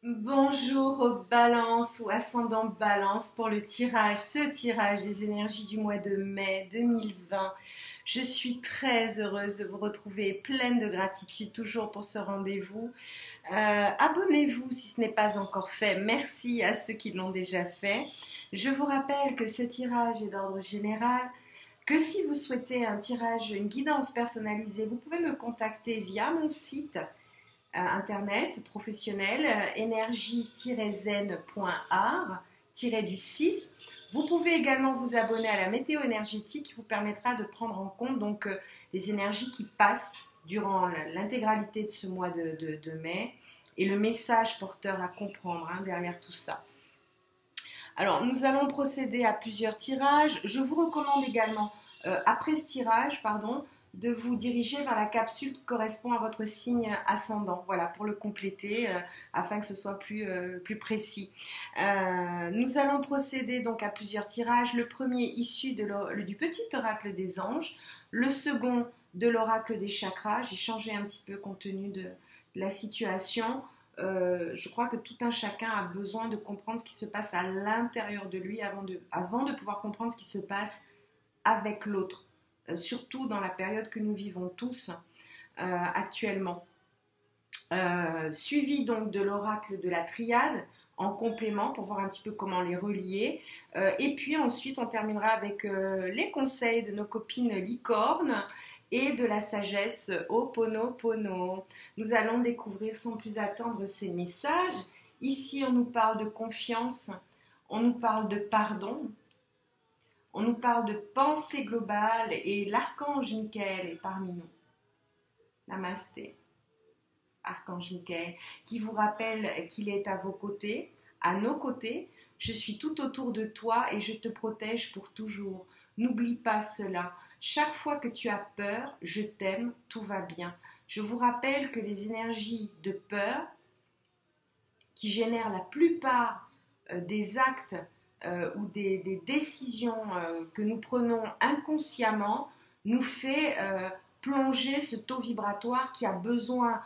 Bonjour aux balances ou ascendant balance pour ce tirage des énergies du mois de mai 2020. Je suis très heureuse de vous retrouver, pleine de gratitude toujours pour ce rendez-vous. Abonnez-vous si ce n'est pas encore fait. Merci à ceux qui l'ont déjà fait. Je vous rappelle que ce tirage est d'ordre général, que si vous souhaitez un tirage, une guidance personnalisée, vous pouvez me contacter via mon site internet professionnel énergie-zen.art-du-6. Vous pouvez également vous abonner à la météo énergétique qui vous permettra de prendre en compte les énergies qui passent durant l'intégralité de ce mois de mai et le message porteur à comprendre derrière tout ça. Alors, nous allons procéder à plusieurs tirages. Je vous recommande également, après ce tirage, de vous diriger vers la capsule qui correspond à votre signe ascendant, voilà, pour le compléter, afin que ce soit plus précis. Nous allons procéder donc à plusieurs tirages. Le premier issu du petit oracle des anges, le second de l'oracle des chakras. J'ai changé un petit peu compte tenu de la situation. Je crois que tout un chacun a besoin de comprendre ce qui se passe à l'intérieur de lui avant de pouvoir comprendre ce qui se passe avec l'autre, surtout dans la période que nous vivons tous actuellement. Suivi donc de l'oracle de la triade en complément pour voir un petit peu comment les relier. Et puis ensuite on terminera avec les conseils de nos copines licornes et de la sagesse Ho'oponopono. Nous allons découvrir sans plus attendre ces messages. Ici, on nous parle de confiance, on nous parle de pardon, on nous parle de pensée globale et l'archange Michael est parmi nous. Namasté, archange Michael, qui vous rappelle qu'il est à vos côtés, à nos côtés. Je suis tout autour de toi et je te protège pour toujours. N'oublie pas cela. Chaque fois que tu as peur, je t'aime, tout va bien. Je vous rappelle que les énergies de peur qui génèrent la plupart des actes ou des décisions que nous prenons inconsciemment nous fait plonger ce taux vibratoire qui a besoin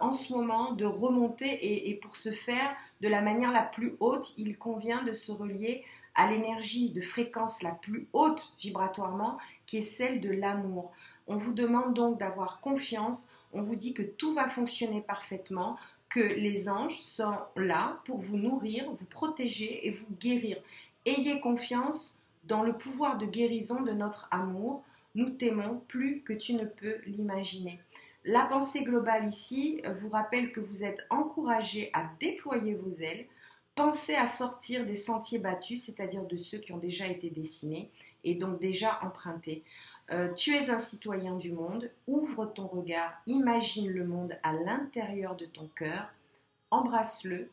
en ce moment de remonter et pour ce faire de la manière la plus haute, il convient de se relier à l'énergie de fréquence la plus haute vibratoirement qui est celle de l'amour. On vous demande donc d'avoir confiance, on vous dit que tout va fonctionner parfaitement, que les anges sont là pour vous nourrir, vous protéger et vous guérir. Ayez confiance dans le pouvoir de guérison de notre amour. Nous t'aimons plus que tu ne peux l'imaginer. La pensée globale ici vous rappelle que vous êtes encouragé à déployer vos ailes. Pensez à sortir des sentiers battus, c'est-à-dire de ceux qui ont déjà été dessinés et donc déjà empruntés. Tu es un citoyen du monde, ouvre ton regard, imagine le monde à l'intérieur de ton cœur, embrasse-le,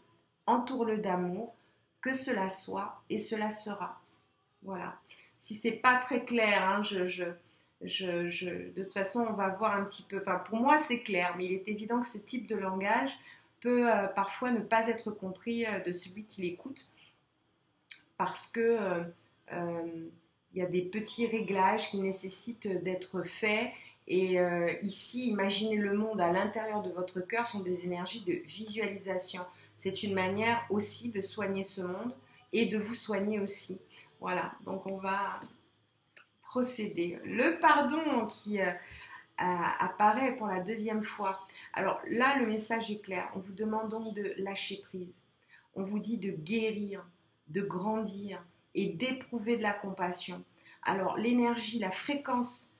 entoure-le d'amour, que cela soit et cela sera. Voilà. Si c'est pas très clair, de toute façon, on va voir un petit peu. Enfin, pour moi, c'est clair, mais il est évident que ce type de langage peut parfois ne pas être compris de celui qui l'écoute, parce que il y a des petits réglages qui nécessitent d'être faits. Et ici, imaginez le monde à l'intérieur de votre cœur sont des énergies de visualisation. C'est une manière aussi de soigner ce monde et de vous soigner aussi. Voilà, donc on va procéder. Le pardon qui apparaît pour la deuxième fois. Alors là, le message est clair. On vous demande donc de lâcher prise. On vous dit de guérir, de grandir et d'éprouver de la compassion. Alors l'énergie, la fréquence,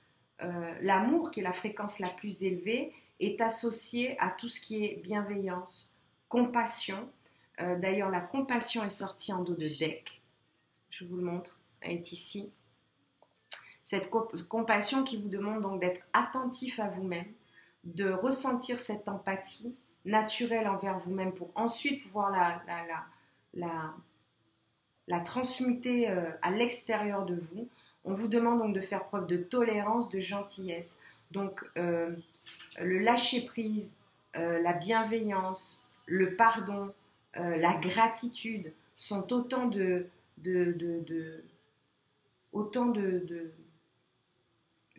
l'amour qui est la fréquence la plus élevée est associée à tout ce qui est bienveillance, compassion. D'ailleurs, la compassion est sortie en dos de deck. Je vous le montre, elle est ici. Cette compassion qui vous demande donc d'être attentif à vous-même, de ressentir cette empathie naturelle envers vous-même pour ensuite pouvoir la transmuter à l'extérieur de vous. On vous demande donc de faire preuve de tolérance, de gentillesse. Donc le lâcher-prise, la bienveillance, le pardon, la gratitude sont autant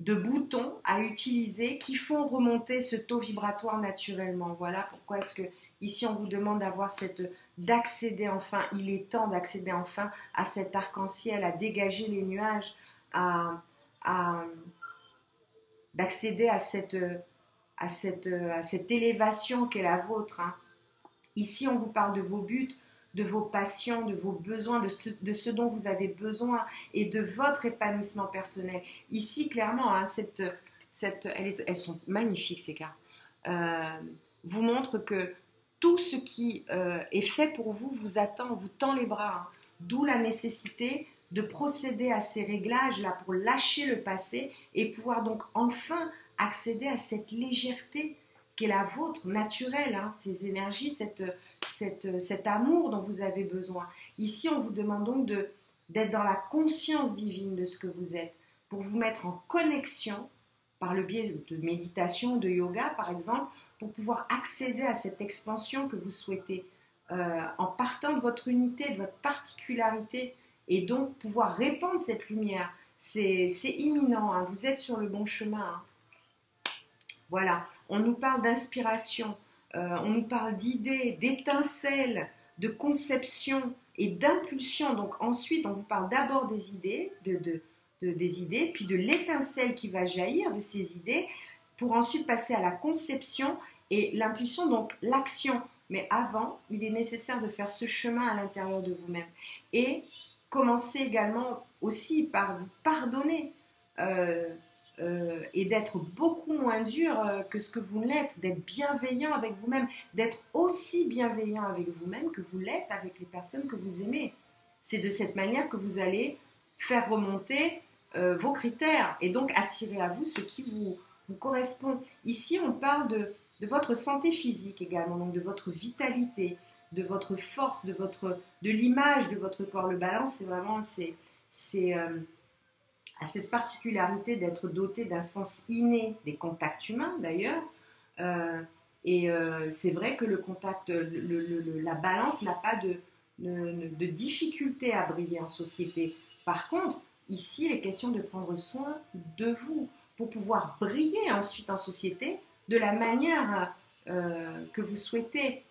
de boutons à utiliser qui font remonter ce taux vibratoire naturellement. Voilà pourquoi est-ce que ici on vous demande d'accéder enfin, il est temps d'accéder enfin à cet arc-en-ciel, à dégager les nuages, d'accéder à cette élévation qu'est la vôtre. Hein. Ici, on vous parle de vos buts, de vos passions, de vos besoins, de ce dont vous avez besoin et de votre épanouissement personnel. Ici, clairement, hein, elles sont magnifiques, ces cartes. Vous montrent que tout ce qui est fait pour vous vous attend, vous tend les bras. Hein. D'où la nécessité de procéder à ces réglages-là pour lâcher le passé et pouvoir donc enfin accéder à cette légèreté qui est la vôtre, naturelle, hein, ces énergies, cet amour dont vous avez besoin. Ici, on vous demande donc d'être dans la conscience divine de ce que vous êtes, pour vous mettre en connexion par le biais de méditation, de yoga par exemple, pour pouvoir accéder à cette expansion que vous souhaitez, en partant de votre unité, de votre particularité, et donc pouvoir répandre cette lumière. C'est imminent, hein, vous êtes sur le bon chemin. Hein. Voilà, on nous parle d'inspiration, on nous parle d'idées, d'étincelles, de conception et d'impulsion. Donc ensuite, on vous parle d'abord des idées, des idées, puis de l'étincelle qui va jaillir de ces idées, pour ensuite passer à la conception et l'impulsion, donc l'action. Mais avant, il est nécessaire de faire ce chemin à l'intérieur de vous-même. Et commencez également aussi par vous pardonner. Et d'être beaucoup moins dur que ce que vous l'êtes, d'être bienveillant avec vous-même, d'être aussi bienveillant avec vous-même que vous l'êtes avec les personnes que vous aimez. C'est de cette manière que vous allez faire remonter vos critères et donc attirer à vous ce qui vous correspond. Ici, on parle de votre santé physique également, donc de votre vitalité, de votre force, de l'image de votre corps. Le balance, c'est vraiment à cette particularité d'être doté d'un sens inné des contacts humains d'ailleurs. C'est vrai que le contact, la balance n'a pas de difficulté à briller en société. Par contre, ici, il est question de prendre soin de vous pour pouvoir briller ensuite en société de la manière que vous souhaitez.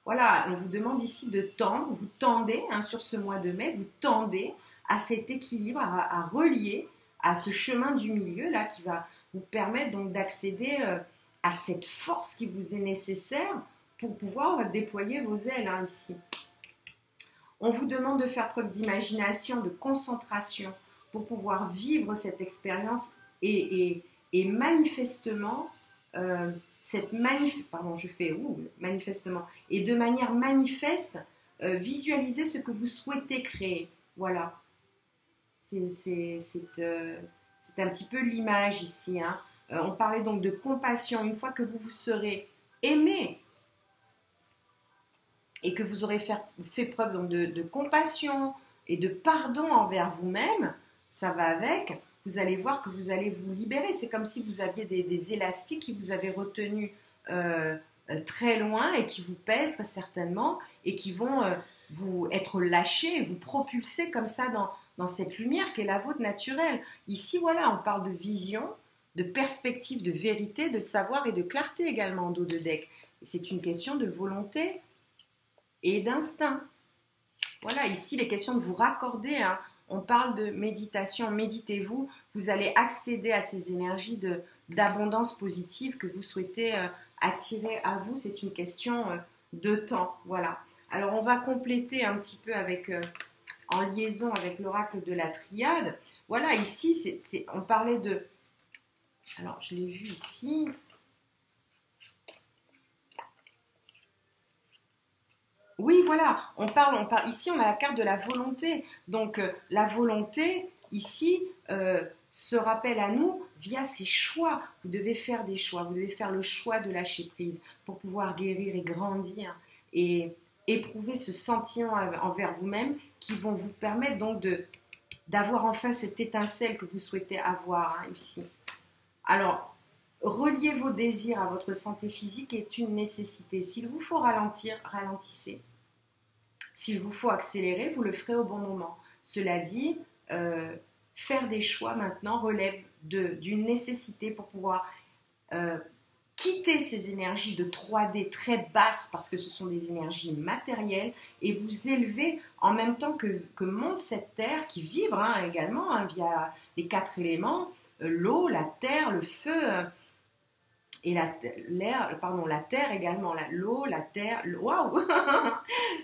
Voilà, on vous demande ici de tendre, vous tendez hein, sur ce mois de mai, vous tendez à cet équilibre, à relier à ce chemin du milieu là qui va vous permettre donc d'accéder à cette force qui vous est nécessaire pour pouvoir déployer vos ailes hein, ici. On vous demande de faire preuve d'imagination, de concentration pour pouvoir vivre cette expérience et manifestement manifestement et de manière manifeste visualiser ce que vous souhaitez créer. Voilà. C'est un petit peu l'image ici. Hein. On parlait donc de compassion. Une fois que vous vous serez aimé et que vous aurez fait preuve donc de compassion et de pardon envers vous-même, ça va avec, vous allez voir que vous allez vous libérer. C'est comme si vous aviez des élastiques qui vous avaient retenu très loin et qui vous pèsent très certainement et qui vont vous être lâchés, vous propulser comme ça dans cette lumière qui est la vôtre naturelle. Ici, voilà, on parle de vision, de perspective, de vérité, de savoir et de clarté également en dos de deck. C'est une question de volonté et d'instinct. Voilà, ici, les questions de vous raccorder. Hein. On parle de méditation, méditez-vous. Vous allez accéder à ces énergies d'abondance positive que vous souhaitez attirer à vous. C'est une question de temps. Voilà. Alors, on va compléter un petit peu avec... en liaison avec l'oracle de la triade. Voilà, ici, on parlait de... Alors, je l'ai vu ici. Oui, voilà, on parle. Ici, on a la carte de la volonté. Donc, la volonté, ici, se rappelle à nous via ses choix. Vous devez faire des choix. Vous devez faire le choix de lâcher prise pour pouvoir guérir et grandir et éprouver ce sentiment envers vous-même qui vont vous permettre donc d'avoir enfin cette étincelle que vous souhaitez avoir hein, ici. Alors, relier vos désirs à votre santé physique est une nécessité. S'il vous faut ralentir, ralentissez. S'il vous faut accélérer, vous le ferez au bon moment. Cela dit, faire des choix maintenant relève d'une nécessité pour pouvoir quitter ces énergies de 3D très basses, parce que ce sont des énergies matérielles, et vous élever en même temps que monte cette terre qui vibre également via les 4 éléments, l'eau, la terre, le feu et l'air, pardon, la terre également, l'eau, la terre, waouh.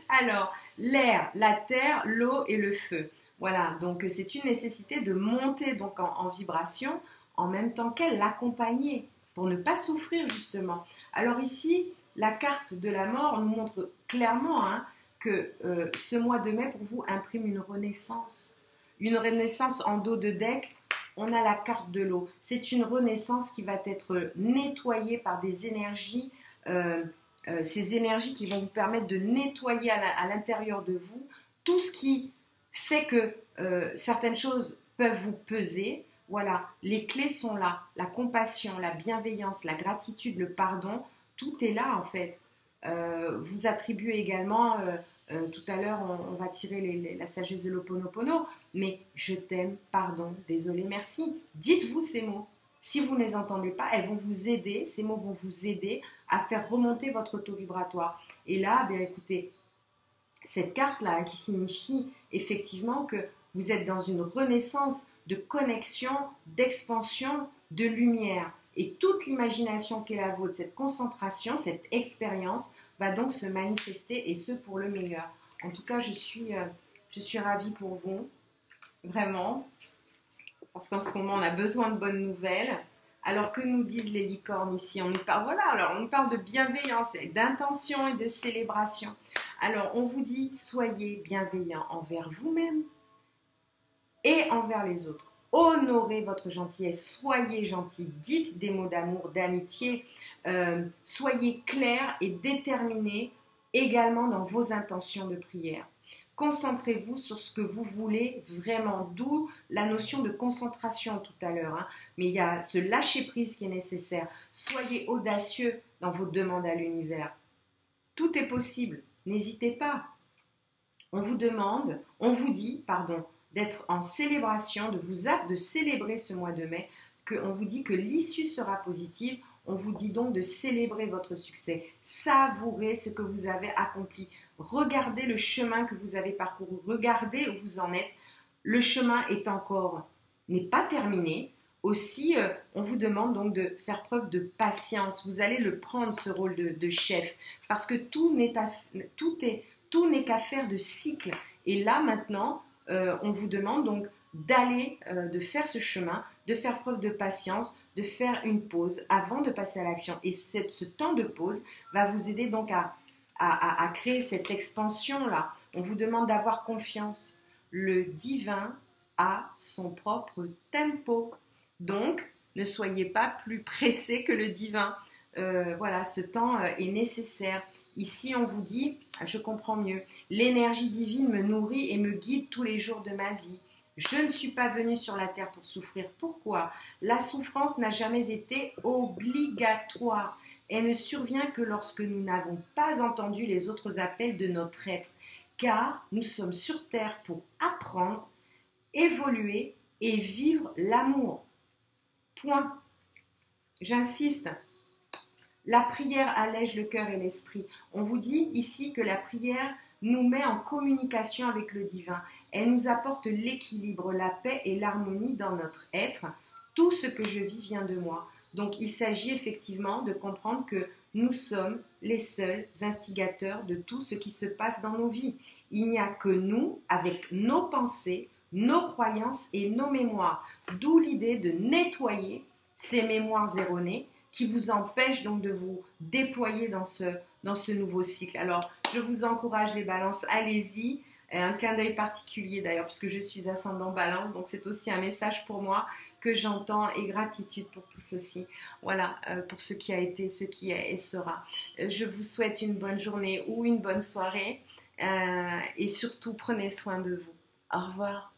Alors, l'air, la terre, l'eau et le feu. Voilà, donc c'est une nécessité de monter donc en vibration en même temps qu'elle, l'accompagner pour ne pas souffrir justement. Alors ici, la carte de la mort nous montre clairement que ce mois de mai pour vous imprime une renaissance. Une renaissance en dos de deck. On a la carte de l'eau. C'est une renaissance qui va être nettoyée par des énergies, ces énergies qui vont vous permettre de nettoyer à l'intérieur de vous tout ce qui fait que certaines choses peuvent vous peser. Voilà, les clés sont là. La compassion, la bienveillance, la gratitude, le pardon, tout est là en fait. Vous attribuez également, tout à l'heure on va tirer la sagesse de l'Ho'oponopono, mais je t'aime, pardon, désolé, merci. Dites-vous ces mots. Si vous ne les entendez pas, elles vont vous aider, ces mots vont vous aider à faire remonter votre taux vibratoire. Et là, bien écoutez, cette carte-là qui signifie effectivement que vous êtes dans une renaissance de connexion, d'expansion, de lumière. Et toute l'imagination qui est la vôtre, cette concentration, cette expérience, va donc se manifester et ce pour le meilleur. En tout cas, je suis ravie pour vous, vraiment, parce qu'en ce moment, on a besoin de bonnes nouvelles. Alors, que nous disent les licornes ici? On nous parle, voilà, alors on nous parle de bienveillance, d'intention et de célébration. Alors, on vous dit, soyez bienveillants envers vous-même et envers les autres. Honorez votre gentillesse, soyez gentil, dites des mots d'amour, d'amitié, soyez clairs et déterminés également dans vos intentions de prière. Concentrez-vous sur ce que vous voulez vraiment, d'où la notion de concentration tout à l'heure. Mais il y a ce lâcher-prise qui est nécessaire. Soyez audacieux dans vos demandes à l'univers. Tout est possible, n'hésitez pas. On vous dit, d'être en célébration, de célébrer ce mois de mai, on vous dit que l'issue sera positive, on vous dit donc de célébrer votre succès, savourez ce que vous avez accompli, regardez le chemin que vous avez parcouru, regardez où vous en êtes, le chemin n'est pas terminé. Aussi, on vous demande donc de faire preuve de patience, vous allez le prendre ce rôle de chef, parce que tout n'est qu'à faire de cycle, et là maintenant, on vous demande donc de faire ce chemin, de faire preuve de patience, de faire une pause avant de passer à l'action. Et ce temps de pause va vous aider donc à créer cette expansion-là. On vous demande d'avoir confiance. Le divin a son propre tempo. Donc, ne soyez pas plus pressé que le divin. Voilà, ce temps est nécessaire. Ici, on vous dit, je comprends mieux, l'énergie divine me nourrit et me guide tous les jours de ma vie. Je ne suis pas venue sur la terre pour souffrir. Pourquoi? La souffrance n'a jamais été obligatoire. Elle ne survient que lorsque nous n'avons pas entendu les autres appels de notre être, car nous sommes sur terre pour apprendre, évoluer et vivre l'amour. Point. J'insiste. La prière allège le cœur et l'esprit. On vous dit ici que la prière nous met en communication avec le divin. Elle nous apporte l'équilibre, la paix et l'harmonie dans notre être. Tout ce que je vis vient de moi. Donc il s'agit effectivement de comprendre que nous sommes les seuls instigateurs de tout ce qui se passe dans nos vies. Il n'y a que nous, avec nos pensées, nos croyances et nos mémoires. D'où l'idée de nettoyer ces mémoires erronées qui vous empêchent donc de vous déployer dans ce nouveau cycle. Alors, je vous encourage les balances, allez-y. Un clin d'œil particulier d'ailleurs, puisque je suis ascendant balance, donc c'est aussi un message pour moi que j'entends et gratitude pour tout ceci. Voilà, pour ce qui a été, ce qui est et sera. Je vous souhaite une bonne journée ou une bonne soirée et surtout prenez soin de vous. Au revoir.